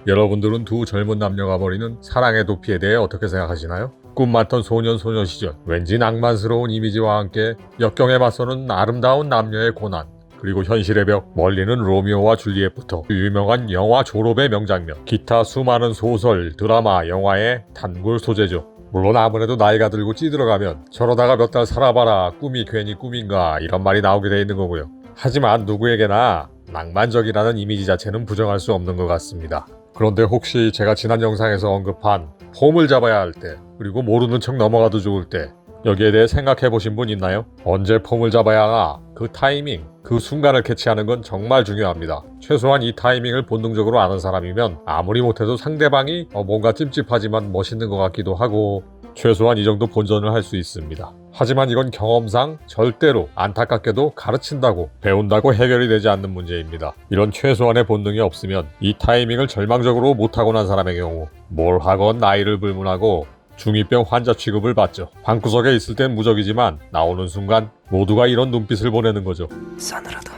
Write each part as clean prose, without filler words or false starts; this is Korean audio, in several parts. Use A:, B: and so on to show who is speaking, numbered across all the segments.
A: 여러분들은 두 젊은 남녀가 벌이는 사랑의 도피에 대해 어떻게 생각하시나요? 꿈 많던 소년 시절, 왠지 낭만스러운 이미지와 함께 역경에 맞서는 아름다운 남녀의 고난, 그리고 현실의 벽, 멀리는 로미오와 줄리엣부터 유명한 영화 졸업의 명장면, 기타 수많은 소설, 드라마, 영화의 단골 소재죠. 물론 아무래도 나이가 들고 찌들어가면 저러다가 몇 달 살아봐라, 꿈이 괜히 꿈인가, 이런 말이 나오게 돼 있는 거고요. 하지만 누구에게나 낭만적이라는 이미지 자체는 부정할 수 없는 것 같습니다. 그런데 혹시 제가 지난 영상에서 언급한 폼을 잡아야 할 때, 그리고 모르는 척 넘어가도 좋을 때, 여기에 대해 생각해 보신 분 있나요? 언제 폼을 잡아야 하나, 그 타이밍, 그 순간을 캐치하는 건 정말 중요합니다. 최소한 이 타이밍을 본능적으로 아는 사람이면 아무리 못해도 상대방이 뭔가 찝찝하지만 멋있는 것 같기도 하고, 최소한 이 정도 본전을 할 수 있습니다. 하지만 이건 경험상 절대로, 안타깝게도 가르친다고, 배운다고 해결이 되지 않는 문제입니다. 이런 최소한의 본능이 없으면 이 타이밍을 절망적으로 못하고 난 사람의 경우 뭘 하건 나이를 불문하고 중2병 환자 취급을 받죠. 방구석에 있을 땐 무적이지만 나오는 순간 모두가 이런 눈빛을 보내는 거죠.
B: 싸늘하다.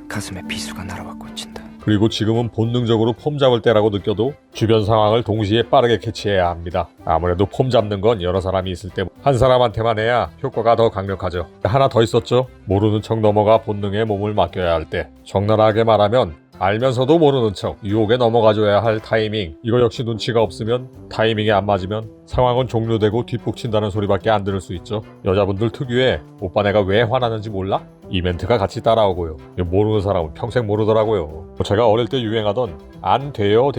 B: 가슴에 비수가 날아와 꽂힌다.
A: 그리고 지금은 본능적으로 폼 잡을 때라고 느껴도 주변 상황을 동시에 빠르게 캐치해야 합니다. 아무래도 폼 잡는 건 여러 사람이 있을 때 한 사람한테만 해야 효과가 더 강력하죠. 하나 더 있었죠. 모르는 척 넘어가 본능에 몸을 맡겨야 할 때. 적나라하게 말하면 알면서도 모르는 척 유혹에 넘어가줘야 할 타이밍. 이거 역시 눈치가 없으면, 타이밍이 안 맞으면 상황은 종료되고 뒷북친다는 소리밖에 안 들을 수 있죠. 여자분들 특유의 오빠 내가 왜 화나는지 몰라? 이 멘트가 같이 따라오고요. 모르는 사람은 평생 모르더라고요. 제가 어릴 때 유행하던 안 돼요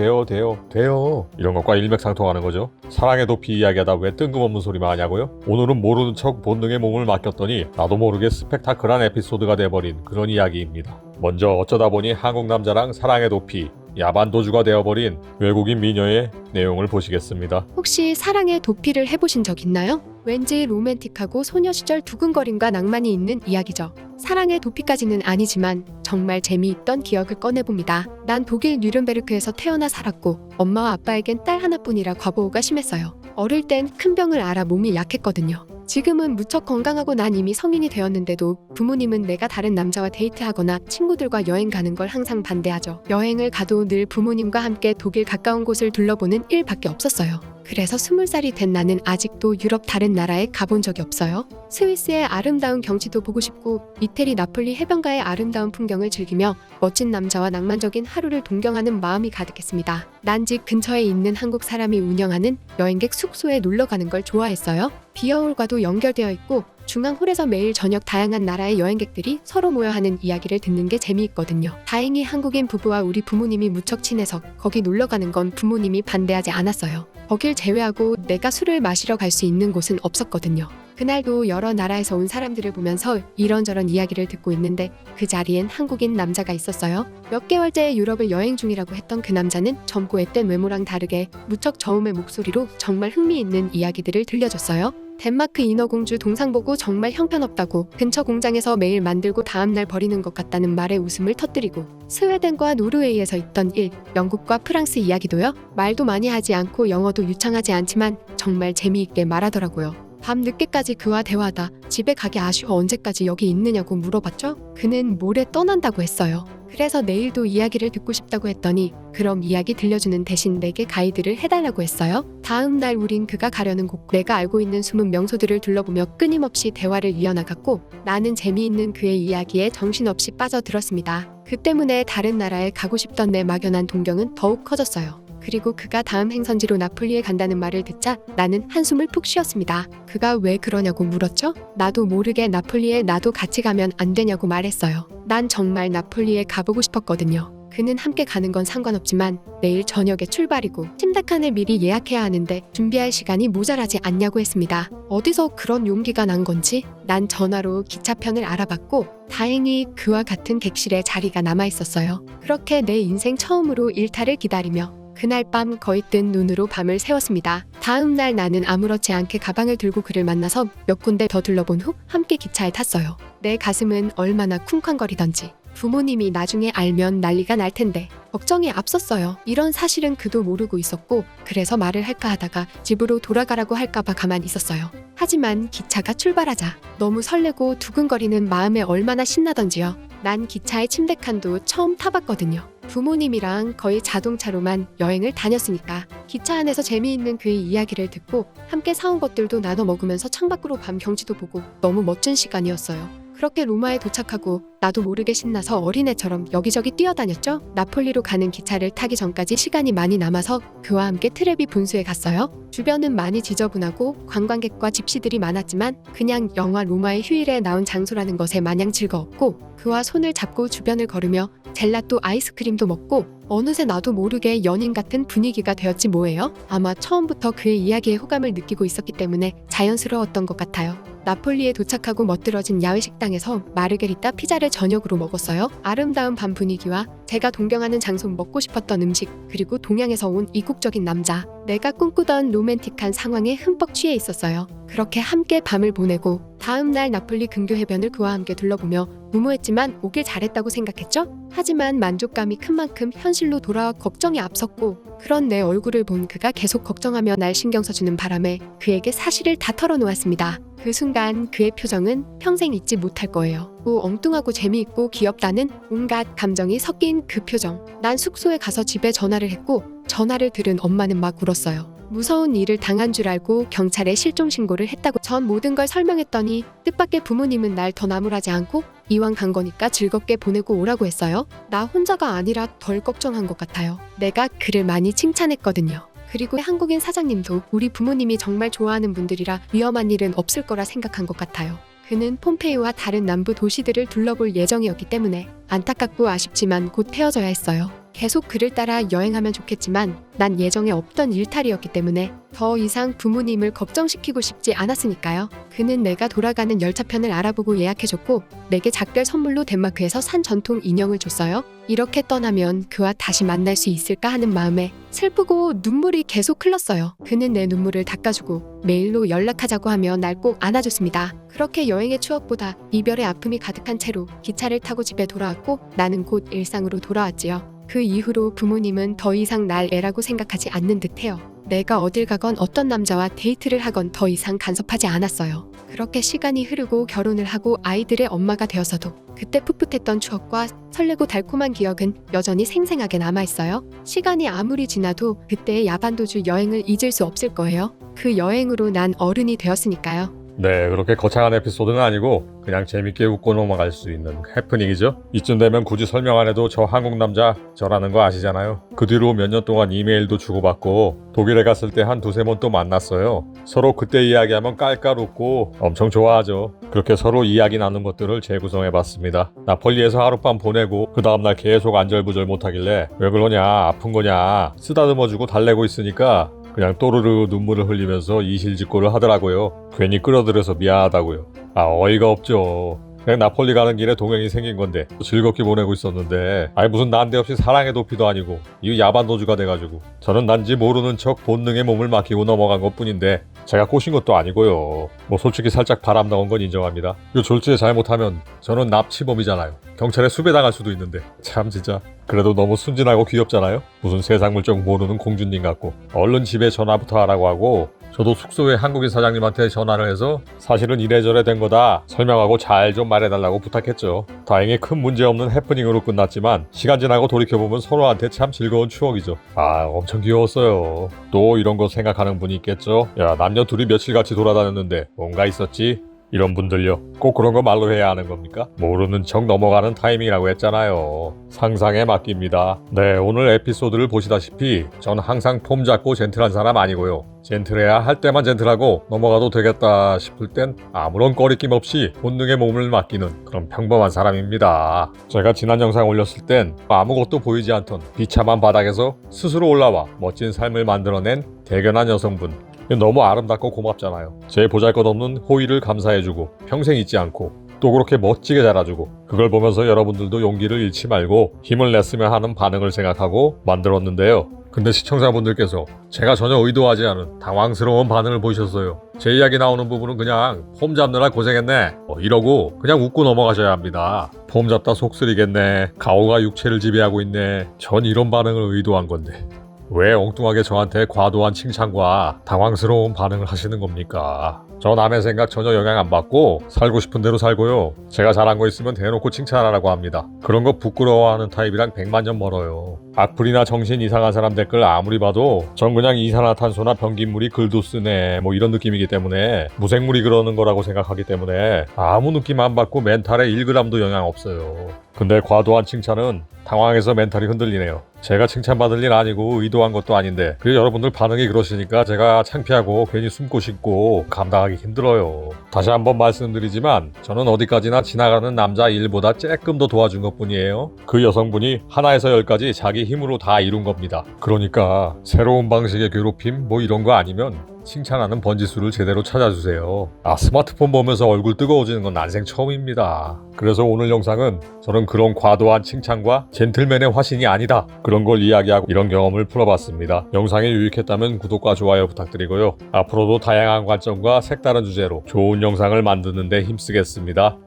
A: 이런 것과 일맥상통하는 거죠. 사랑의 도피 이야기하다 왜 뜬금없는 소리만 하냐고요? 오늘은 모르는 척 본능에 몸을 맡겼더니 나도 모르게 스펙타클한 에피소드가 돼버린 그런 이야기입니다. 먼저 어쩌다 보니 한국 남자랑 사랑의 도피, 야반도주가 되어버린 외국인 미녀의 내용을 보시겠습니다.
C: 혹시 사랑의 도피를 해보신 적 있나요? 왠지 로맨틱하고 소녀 시절 두근거림과 낭만이 있는 이야기죠. 사랑의 도피까지는 아니지만 정말 재미있던 기억을 꺼내봅니다. 난 독일 뉘른베르크에서 태어나 살았고 엄마와 아빠에겐 딸 하나뿐이라 과보호가 심했어요. 어릴 땐 큰 병을 앓아 몸이 약했거든요. 지금은 무척 건강하고 난 이미 성인이 되었는데도 부모님은 내가 다른 남자와 데이트하거나 친구들과 여행 가는 걸 항상 반대하죠. 여행을 가도 늘 부모님과 함께 독일 가까운 곳을 둘러보는 일밖에 없었어요. 그래서 20살이 된 나는 아직도 유럽 다른 나라에 가본 적이 없어요. 스위스의 아름다운 경치도 보고 싶고 이태리 나폴리 해변가의 아름다운 풍경을 즐기며 멋진 남자와 낭만적인 하루를 동경하는 마음이 가득했습니다. 난 집 근처에 있는 한국 사람이 운영하는 여행객 숙소에 놀러 가는 걸 좋아했어요. 비어홀과도 연결되어 있고 중앙홀에서 매일 저녁 다양한 나라의 여행객들이 서로 모여 하는 이야기를 듣는 게 재미있거든요. 다행히 한국인 부부와 우리 부모님이 무척 친해서 거기 놀러 가는 건 부모님이 반대하지 않았어요. 거길 제외하고 내가 술을 마시러 갈 수 있는 곳은 없었거든요. 그날도 여러 나라에서 온 사람들을 보면서 이런저런 이야기를 듣고 있는데 그 자리엔 한국인 남자가 있었어요. 몇 개월째 유럽을 여행 중이라고 했던 그 남자는 젊고 앳된 외모랑 다르게 무척 저음의 목소리로 정말 흥미있는 이야기들을 들려줬어요. 덴마크 인어공주 동상 보고 정말 형편없다고, 근처 공장에서 매일 만들고 다음날 버리는 것 같다는 말에 웃음을 터뜨리고, 스웨덴과 노르웨이에서 있던 일, 영국과 프랑스 이야기도요. 말도 많이 하지 않고 영어도 유창하지 않지만 정말 재미있게 말하더라고요. 밤 늦게까지 그와 대화하다 집에 가기 아쉬워 언제까지 여기 있느냐고 물어봤죠. 그는 모레 떠난다고 했어요. 그래서 내일도 이야기를 듣고 싶다고 했더니 그럼 이야기 들려주는 대신 내게 가이드를 해달라고 했어요. 다음 날 우린 그가 가려는 곳, 내가 알고 있는 숨은 명소들을 둘러보며 끊임없이 대화를 이어나갔고 나는 재미있는 그의 이야기에 정신없이 빠져들었습니다. 그 때문에 다른 나라에 가고 싶던 내 막연한 동경은 더욱 커졌어요. 그리고 그가 다음 행선지로 나폴리에 간다는 말을 듣자 나는 한숨을 푹 쉬었습니다. 그가 왜 그러냐고 물었죠? 나도 모르게 나폴리에 나도 같이 가면 안 되냐고 말했어요. 난 정말 나폴리에 가보고 싶었거든요. 그는 함께 가는 건 상관없지만 내일 저녁에 출발이고 침대칸을 미리 예약해야 하는데 준비할 시간이 모자라지 않냐고 했습니다. 어디서 그런 용기가 난 건지 난 전화로 기차편을 알아봤고 다행히 그와 같은 객실에 자리가 남아 있었어요. 그렇게 내 인생 처음으로 일탈을 기다리며 그날 밤 거의 뜬 눈으로 밤을 새웠습니다. 다음 날 나는 아무렇지 않게 가방을 들고 그를 만나서 몇 군데 더 둘러본 후 함께 기차에 탔어요. 내 가슴은 얼마나 쿵쾅거리던지 부모님이 나중에 알면 난리가 날 텐데 걱정이 앞섰어요. 이런 사실은 그도 모르고 있었고 그래서 말을 할까 하다가 집으로 돌아가라고 할까봐 가만히 있었어요. 하지만 기차가 출발하자 너무 설레고 두근거리는 마음에 얼마나 신나던지요. 난 기차의 침대칸도 처음 타봤거든요. 부모님이랑 거의 자동차로만 여행을 다녔으니까 기차 안에서 재미있는 그의 이야기를 듣고 함께 사온 것들도 나눠 먹으면서 창밖으로 밤 경치도 보고 너무 멋진 시간이었어요. 그렇게 로마에 도착하고 나도 모르게 신나서 어린애처럼 여기저기 뛰어다녔죠. 나폴리로 가는 기차를 타기 전까지 시간이 많이 남아서 그와 함께 트레비 분수에 갔어요. 주변은 많이 지저분하고 관광객과 집시들이 많았지만 그냥 영화 로마의 휴일에 나온 장소라는 것에 마냥 즐거웠고 그와 손을 잡고 주변을 걸으며 젤라또 아이스크림도 먹고 어느새 나도 모르게 연인 같은 분위기가 되었지 뭐예요. 아마 처음부터 그의 이야기에 호감을 느끼고 있었기 때문에 자연스러웠던 것 같아요. 나폴리에 도착하고 멋들어진 야외 식당에서 마르게리따 피자를 저녁으로 먹었어요. 아름다운 밤 분위기와 제가 동경하는 장소, 먹고 싶었던 음식, 그리고 동양에서 온 이국적인 남자, 내가 꿈꾸던 로맨틱한 상황에 흠뻑 취해 있었어요. 그렇게 함께 밤을 보내고 다음 날 나폴리 근교 해변을 그와 함께 둘러보며 무모했지만 오길 잘했다고 생각했죠. 하지만 만족감이 큰 만큼 현실로 돌아와 걱정이 앞섰고 그런 내 얼굴을 본 그가 계속 걱정하며 날 신경 써주는 바람에 그에게 사실을 다 털어놓았습니다. 그 순간 그의 표정은 평생 잊지 못할 거예요. 엉뚱하고 재미있고 귀엽다는 온갖 감정이 섞인 그 표정. 난 숙소에 가서 집에 전화를 했고 전화를 들은 엄마는 막 울었어요. 무서운 일을 당한 줄 알고 경찰에 실종 신고를 했다고 전 모든 걸 설명했더니 뜻밖의 부모님은 날 더 나무라지 않고 이왕 간 거니까 즐겁게 보내고 오라고 했어요. 나 혼자가 아니라 덜 걱정한 것 같아요. 내가 그를 많이 칭찬했거든요. 그리고 한국인 사장님도 우리 부모님이 정말 좋아하는 분들이라 위험한 일은 없을 거라 생각한 것 같아요. 그는 폼페이와 다른 남부 도시들을 둘러볼 예정이었기 때문에 안타깝고 아쉽지만 곧 헤어져야 했어요. 계속 그를 따라 여행하면 좋겠지만 난 예정에 없던 일탈이었기 때문에 더 이상 부모님을 걱정시키고 싶지 않았으니까요. 그는 내가 돌아가는 열차편을 알아보고 예약해줬고 내게 작별 선물로 덴마크에서 산 전통 인형을 줬어요. 이렇게 떠나면 그와 다시 만날 수 있을까 하는 마음에 슬프고 눈물이 계속 흘렀어요. 그는 내 눈물을 닦아주고 메일로 연락하자고 하며 날 꼭 안아줬습니다. 그렇게 여행의 추억보다 이별의 아픔이 가득한 채로 기차를 타고 집에 돌아왔고 나는 곧 일상으로 돌아왔지요. 그 이후로 부모님은 더 이상 날 애라고 생각하지 않는 듯해요. 내가 어딜 가건 어떤 남자와 데이트를 하건 더 이상 간섭하지 않았어요. 그렇게 시간이 흐르고 결혼을 하고 아이들의 엄마가 되어서도 그때 풋풋했던 추억과 설레고 달콤한 기억은 여전히 생생하게 남아있어요. 시간이 아무리 지나도 그때의 야반도주 여행을 잊을 수 없을 거예요. 그 여행으로 난 어른이 되었으니까요.
A: 네, 그렇게 거창한 에피소드는 아니고 그냥 재밌게 웃고 넘어갈 수 있는 해프닝이죠. 이쯤 되면 굳이 설명 안 해도 저 한국 남자 저라는 거 아시잖아요. 그 뒤로 몇 년 동안 이메일도 주고받고 독일에 갔을 때 한 두세 번 또 만났어요. 서로 그때 이야기하면 깔깔 웃고 엄청 좋아하죠. 그렇게 서로 이야기 나눈 것들을 재구성해봤습니다. 나폴리에서 하룻밤 보내고 그 다음날 계속 안절부절 못하길래 왜 그러냐, 아픈 거냐 쓰다듬어주고 달래고 있으니까 그냥 또르르 눈물을 흘리면서 이실직고를 하더라고요. 괜히 끌어들여서 미안하다고요. 어이가 없죠. 그냥 나폴리 가는 길에 동행이 생긴 건데 즐겁게 보내고 있었는데 무슨 난데없이 사랑의 도피도 아니고 이 야반도주가 돼가지고 저는 난지 모르는 척 본능에 몸을 맡기고 넘어간 것뿐인데 제가 꼬신 것도 아니고요. 솔직히 살짝 바람 나온 건 인정합니다. 이 졸지에 잘못하면 저는 납치범이잖아요. 경찰에 수배당할 수도 있는데 참 진짜 그래도 너무 순진하고 귀엽잖아요. 무슨 세상 물정 모르는 공주님 같고 얼른 집에 전화부터 하라고 하고 저도 숙소에 한국인 사장님한테 전화를 해서 사실은 이래저래 된 거다 설명하고 잘 좀 말해달라고 부탁했죠. 다행히 큰 문제 없는 해프닝으로 끝났지만 시간 지나고 돌이켜보면 서로한테 참 즐거운 추억이죠. 엄청 귀여웠어요. 또 이런 거 생각하는 분이 있겠죠. 야, 남녀 둘이 며칠 같이 돌아다녔는데 뭔가 있었지? 이런 분들요. 꼭 그런 거 말로 해야 하는 겁니까? 모르는 척 넘어가는 타이밍이라고 했잖아요. 상상에 맡깁니다. 네, 오늘 에피소드를 보시다시피 전 항상 폼 잡고 젠틀한 사람 아니고요. 젠틀해야 할 때만 젠틀하고 넘어가도 되겠다 싶을 땐 아무런 꺼리낌 없이 본능에 몸을 맡기는 그런 평범한 사람입니다. 제가 지난 영상 올렸을 땐 아무것도 보이지 않던 비참한 바닥에서 스스로 올라와 멋진 삶을 만들어낸 대견한 여성분. 너무 아름답고 고맙잖아요. 제 보잘것없는 호의를 감사해주고 평생 잊지 않고 또 그렇게 멋지게 자라주고 그걸 보면서 여러분들도 용기를 잃지 말고 힘을 냈으면 하는 반응을 생각하고 만들었는데요. 근데 시청자분들께서 제가 전혀 의도하지 않은 당황스러운 반응을 보이셨어요. 제 이야기 나오는 부분은 그냥 폼 잡느라 고생했네 이러고 그냥 웃고 넘어가셔야 합니다. 폼 잡다 속 쓰리겠네, 가오가 육체를 지배하고 있네, 전 이런 반응을 의도한 건데 왜 엉뚱하게 저한테 과도한 칭찬과 당황스러운 반응을 하시는 겁니까? 저 남의 생각 전혀 영향 안 받고 살고 싶은 대로 살고요. 제가 잘한 거 있으면 대놓고 칭찬하라고 합니다. 그런 거 부끄러워하는 타입이랑 100만 년 멀어요. 악플이나 정신 이상한 사람 댓글 아무리 봐도 전 그냥 이산화탄소나 변기물이 글도 쓰네 뭐 이런 느낌이기 때문에 무생물이 그러는 거라고 생각하기 때문에 아무 느낌 안 받고 멘탈에 1g도 영향 없어요. 근데 과도한 칭찬은 당황해서 멘탈이 흔들리네요. 제가 칭찬받을 일 아니고 의도한 것도 아닌데 그리고 여러분들 반응이 그러시니까 제가 창피하고 괜히 숨고 싶고 감당하기 힘들어요. 다시 한번 말씀드리지만 저는 어디까지나 지나가는 남자 일보다 조금 더 도와준 것뿐이에요. 그 여성분이 하나에서 열까지 자기 힘으로 다 이룬 겁니다. 그러니까 새로운 방식의 괴롭힘 뭐 이런 거 아니면 칭찬하는 번지수를 제대로 찾아주세요. 스마트폰 보면서 얼굴 뜨거워지는 건 난생 처음입니다. 그래서 오늘 영상은 저는 그런 과도한 칭찬과 젠틀맨의 화신이 아니다 그런 걸 이야기하고 이런 경험을 풀어봤습니다. 영상이 유익했다면 구독과 좋아요 부탁드리고요. 앞으로도 다양한 관점과 색다른 주제로 좋은 영상을 만드는 데 힘쓰겠습니다.